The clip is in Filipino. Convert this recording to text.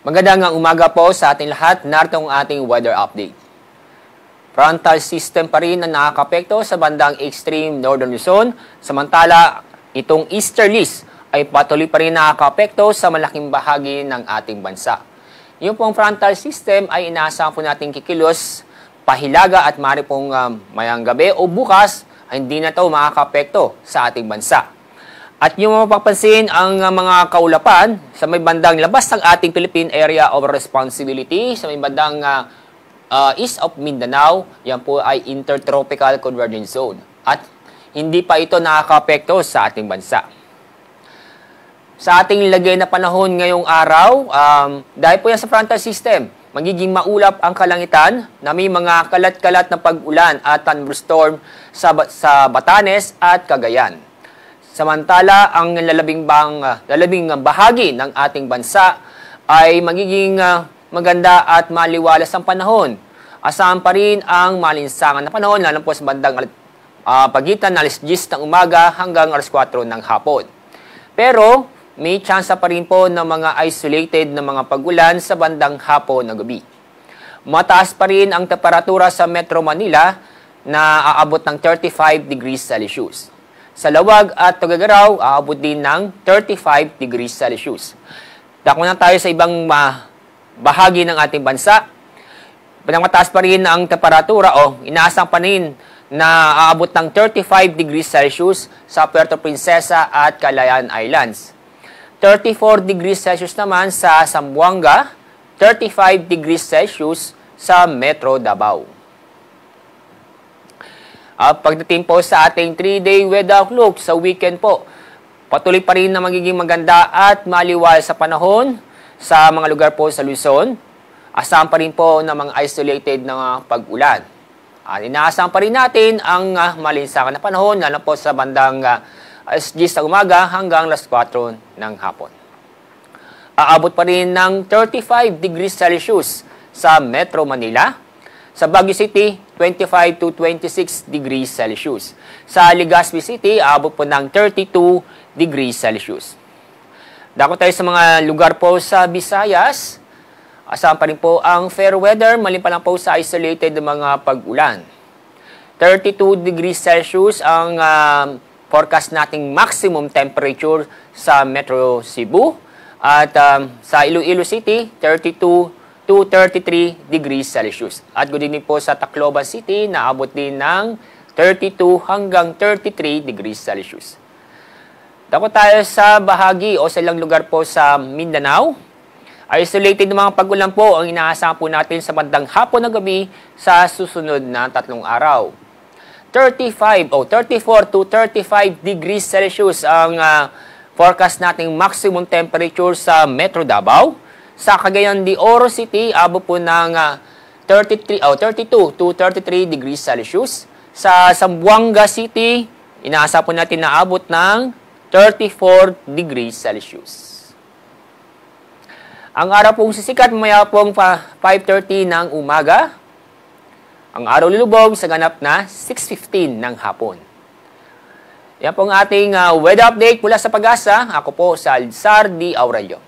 Magandang umaga po sa ating lahat. Narito ang ating weather update. Frontal system pa rin ang nakakapekto sa bandang extreme northern Luzon. Samantala, itong easterlies ay patuloy pa rin nakakapekto sa malaking bahagi ng ating bansa. Yung pong frontal system ay inaasahan po natin kikilos, pahilaga at maaari pong mayang gabi o bukas ay hindi na ito makakapekto sa ating bansa. At yung mapapansin ang mga kaulapan sa may bandang labas ng ating Philippine Area of Responsibility, sa may bandang east of Mindanao, yan po ay Intertropical Convergence Zone. At hindi pa ito nakakapekto sa ating bansa. Sa ating lagay na panahon ngayong araw, dahil po yan sa frontal system, magiging maulap ang kalangitan na may mga kalat-kalat na pag-ulan at thunderstorm sa Batanes at Cagayan. Samantala, ang lalabing bahagi ng ating bansa ay magiging maganda at maliwalas ang panahon. Asahan pa rin ang malinsangan na panahon, lalo po sa bandang pagitan ng alas 10 ng umaga hanggang alas 4 ng hapon. Pero, may chance pa rin po ng mga isolated na mga pag-ulan sa bandang hapon na gabi. Mataas pa rin ang temperatura sa Metro Manila na aabot ng 35 degrees Celsius. Sa Lawag at Tuguegarao, aabot din ng 35 degrees Celsius. Dako na tayo sa ibang bahagi ng ating bansa. Mataas pa rin ang temperatura o inaasang pa rin na aabot ng 35 degrees Celsius sa Puerto Princesa at Calayan Islands. 34 degrees Celsius naman sa Zamboanga, 35 degrees Celsius sa Metro Davao. Pagdating po sa ating 3-day weather outlook sa weekend po, patuloy pa rin na magiging maganda at maliwal sa panahon sa mga lugar po sa Luzon. Asahan pa rin po ng mga isolated na pag-ulan. Inaasahan pa rin natin ang malinsangan na panahon, lalo po sa bandang alas 10 ng umaga hanggang alas 4 ng hapon. Aabot pa rin ng 35 degrees Celsius sa Metro Manila. Sa Baguio City, 25 to 26 degrees Celsius. Sa Legazpi City, aabot po ng 32 degrees Celsius. Dako tayo sa mga lugar po sa Visayas. Asahan pa rin po ang fair weather, maliban pa lang po sa isolated na mga pag-ulan. 32 degrees Celsius ang forecast nating maximum temperature sa Metro Cebu. At sa Iloilo City, 32 to 33 degrees Celsius. At good evening po sa Tacloban City, naabot din ng 32 hanggang 33 degrees Celsius. Dako tayo sa bahagi o sa ilang lugar po sa Mindanao. Isolated na mga pag-ulan po ang inaasahan po natin sa bandang hapon na gabi sa susunod na 3 araw. 34 to 35 degrees Celsius ang forecast nating maximum temperature sa Metro Davao. Sa Cagayan de Oro City, abot po ng 32 to 33 degrees Celsius. Sa Zamboanga City, inaasa po natin na abot ng 34 degrees Celsius. Ang araw pong sisikat, mamaya pong 5:30 ng umaga. Ang araw lulubog sa ganap na 6:15 ng hapon. Yan pong ating weather update mula sa Pag-asa. Ako po, Salzar D. Aurelio.